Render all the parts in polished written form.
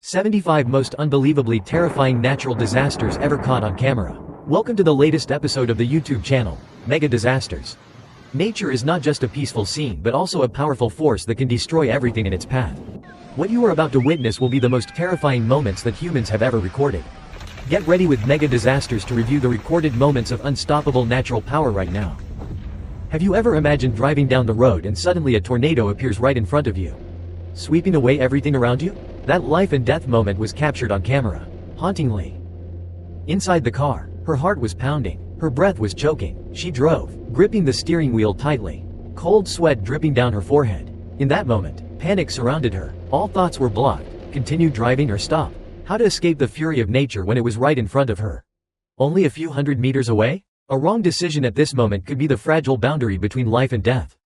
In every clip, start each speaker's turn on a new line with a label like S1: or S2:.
S1: 75 Most Unbelievably Terrifying Natural Disasters Ever Caught on Camera. Welcome to the latest episode of the YouTube channel, Mega Disasters. Nature is not just a peaceful scene but also a powerful force that can destroy everything in its path. What you are about to witness will be the most terrifying moments that humans have ever recorded. Get ready with Mega Disasters to review the recorded moments of unstoppable natural power right now. Have you ever imagined driving down the road and suddenly a tornado appears right in front of you, sweeping away everything around you? That life and death moment was captured on camera, hauntingly. Inside the car, her heart was pounding, her breath was choking. She drove, gripping the steering wheel tightly, cold sweat dripping down her forehead. In that moment, panic surrounded her. All thoughts were blocked. Continue driving or stop? How to escape the fury of nature when it was right in front of her? Only a few hundred meters away? A wrong decision at this moment could be the fragile boundary between life and death.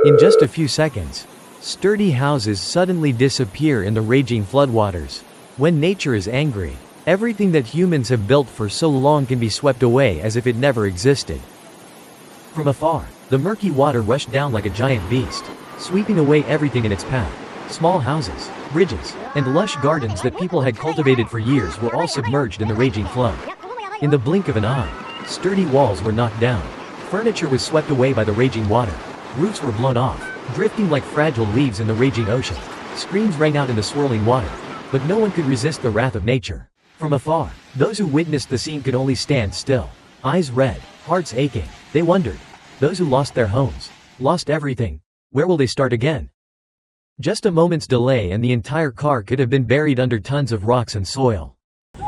S1: In just a few seconds, sturdy houses suddenly disappear in the raging floodwaters. When nature is angry, everything that humans have built for so long can be swept away as if it never existed. From afar, the murky water rushed down like a giant beast, sweeping away everything in its path. Small houses, bridges, and lush gardens that people had cultivated for years were all submerged in the raging flood. In the blink of an eye, sturdy walls were knocked down. Furniture was swept away by the raging water. Roofs were blown off, drifting like fragile leaves in the raging ocean. Screams rang out in the swirling water, but no one could resist the wrath of nature. From afar, those who witnessed the scene could only stand still, eyes red, hearts aching. They wondered, those who lost their homes, lost everything, where will they start again? Just a moment's delay and the entire car could have been buried under tons of rocks and soil.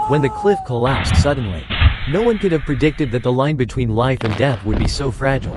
S1: When the cliff collapsed suddenly, no one could have predicted that the line between life and death would be so fragile.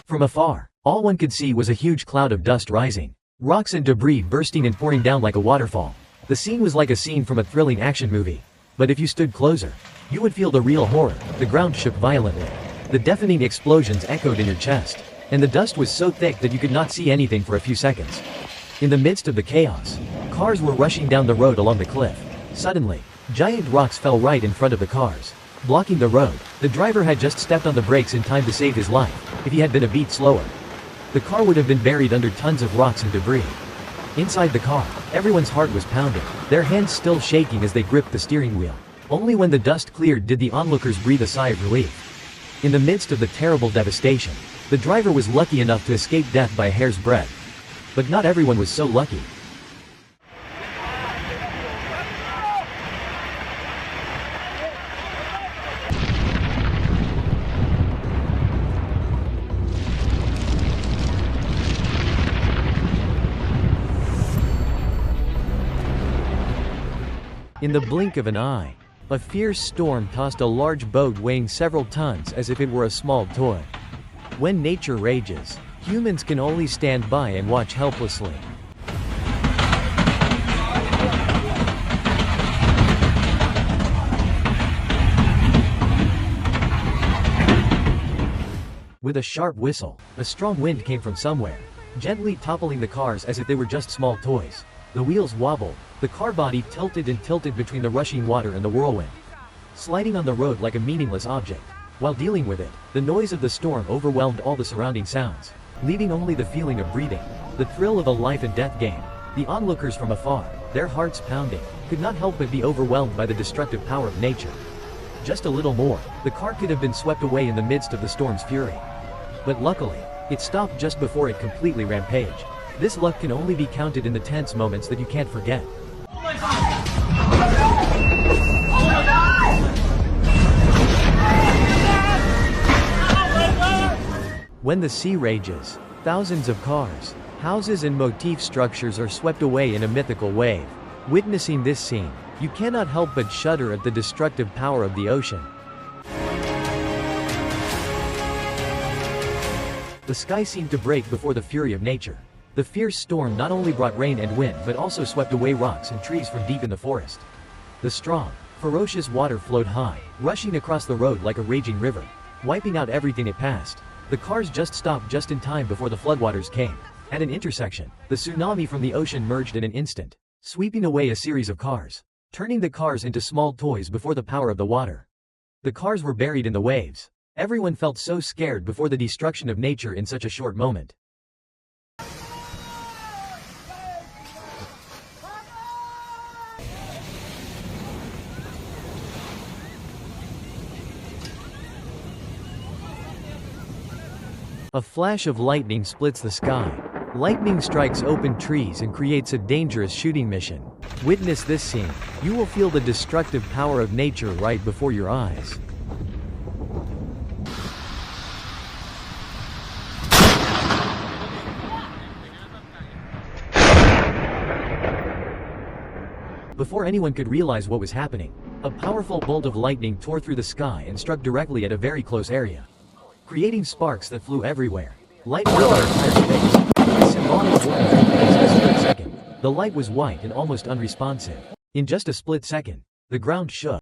S1: From afar, all one could see was a huge cloud of dust rising, rocks and debris bursting and pouring down like a waterfall. The scene was like a scene from a thrilling action movie. But if you stood closer, you would feel the real horror. The ground shook violently. The deafening explosions echoed in your chest, and the dust was so thick that you could not see anything for a few seconds. In the midst of the chaos, cars were rushing down the road along the cliff. Suddenly, giant rocks fell right in front of the cars, blocking the road. The driver had just stepped on the brakes in time to save his life. If he had been a beat slower, the car would have been buried under tons of rocks and debris. Inside the car, everyone's heart was pounding, their hands still shaking as they gripped the steering wheel. Only when the dust cleared did the onlookers breathe a sigh of relief. In the midst of the terrible devastation, the driver was lucky enough to escape death by a hair's breadth. But not everyone was so lucky. In the blink of an eye, a fierce storm tossed a large boat weighing several tons as if it were a small toy. When nature rages, humans can only stand by and watch helplessly. With a sharp whistle, a strong wind came from somewhere, gently toppling the cars as if they were just small toys. The wheels wobbled, the car body tilted and tilted between the rushing water and the whirlwind, sliding on the road like a meaningless object. While dealing with it, the noise of the storm overwhelmed all the surrounding sounds, leaving only the feeling of breathing, the thrill of a life and death game. The onlookers from afar, their hearts pounding, could not help but be overwhelmed by the destructive power of nature. Just a little more, the car could have been swept away in the midst of the storm's fury. But luckily, it stopped just before it completely rampaged. This luck can only be counted in the tense moments that you can't forget. When the sea rages, thousands of cars, houses and motif structures are swept away in a mythical wave. Witnessing this scene, you cannot help but shudder at the destructive power of the ocean. The sky seemed to break before the fury of nature. The fierce storm not only brought rain and wind but also swept away rocks and trees from deep in the forest. The strong, ferocious water flowed high, rushing across the road like a raging river, wiping out everything it passed. The cars just stopped just in time before the floodwaters came. At an intersection, the tsunami from the ocean merged in an instant, sweeping away a series of cars. turning the cars into small toys before the power of the water. The cars were buried in the waves. Everyone felt so scared before the destruction of nature in such a short moment. A flash of lightning splits the sky. Lightning strikes open trees and creates a dangerous shooting mission. Witness this scene. You will feel the destructive power of nature right before your eyes. Before anyone could realize what was happening, a powerful bolt of lightning tore through the sky and struck directly at a very close area, creating sparks that flew everywhere. Light filled the entire space. A symbolic warning took place in a split second. The light was white and almost unresponsive. In just a split second, the ground shook.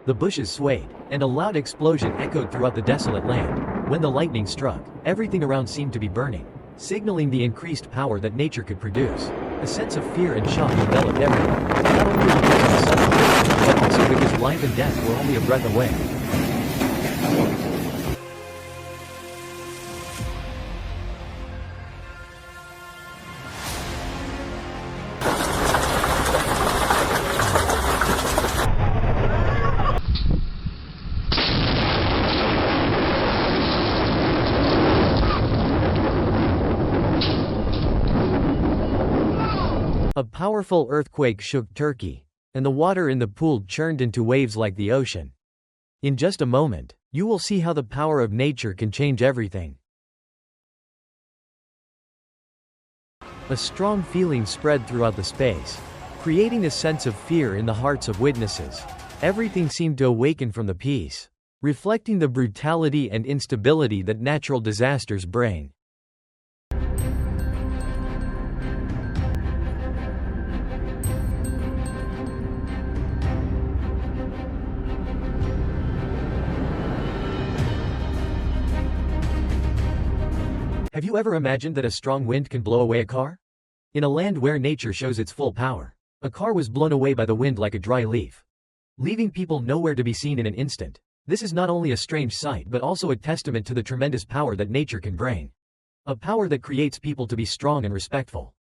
S1: The bushes swayed, and a loud explosion echoed throughout the desolate land. When the lightning struck, everything around seemed to be burning, signaling the increased power that nature could produce. A sense of fear and shock enveloped everyone, not only because of the sudden death, but also because life and death were only a breath away. A powerful earthquake shook Turkey, and the water in the pool churned into waves like the ocean. In just a moment, you will see how the power of nature can change everything. A strong feeling spread throughout the space, creating a sense of fear in the hearts of witnesses. Everything seemed to awaken from the peace, reflecting the brutality and instability that natural disasters bring. Have you ever imagined that a strong wind can blow away a car? In a land where nature shows its full power, a car was blown away by the wind like a dry leaf, leaving people nowhere to be seen in an instant. This is not only a strange sight but also a testament to the tremendous power that nature can bring. A power that creates people to be strong and respectful.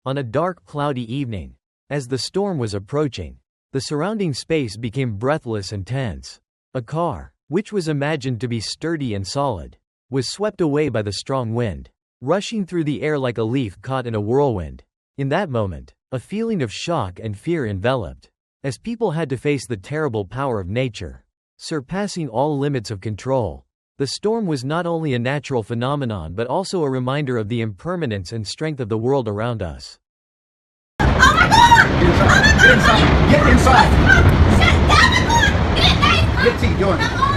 S1: On a dark, cloudy evening, as the storm was approaching, the surrounding space became breathless and tense. A car, which was imagined to be sturdy and solid, was swept away by the strong wind, rushing through the air like a leaf caught in a whirlwind. In that moment, a feeling of shock and fear enveloped, as people had to face the terrible power of nature, surpassing all limits of control. The storm was not only a natural phenomenon but also a reminder of the impermanence and strength of the world around us.
S2: Oh my God! Get inside! Get inside! Get inside! Get T, go on.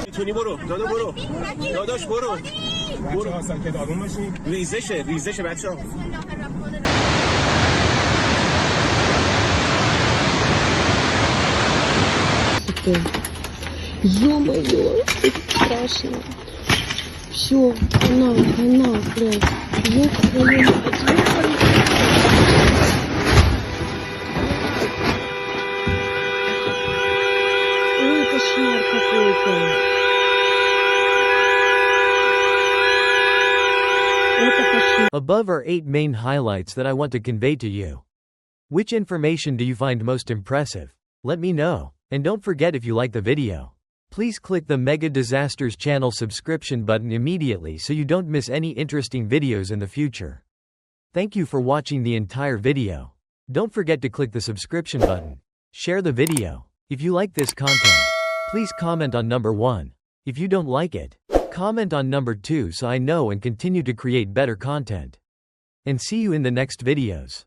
S3: میتونی برو دادا برو داداش برو برو حسن که آروم باشی ریزشه بچه‌ها
S4: Ё-моё, страшно. Все, она, блядь. Ёб твою мать. Ой, кошмар какой-то.
S1: Above are 8 main highlights that I want to convey to you. Which information do you find most impressive? Let me know. And don't forget, if you like the video, please click the Mega Disasters channel subscription button immediately so you don't miss any interesting videos in the future. Thank you for watching the entire video. Don't forget to click the subscription button. Share the video. If you like this content, please comment on number 1. If you don't like it, comment on number 2 so I know and continue to create better content. And see you in the next videos.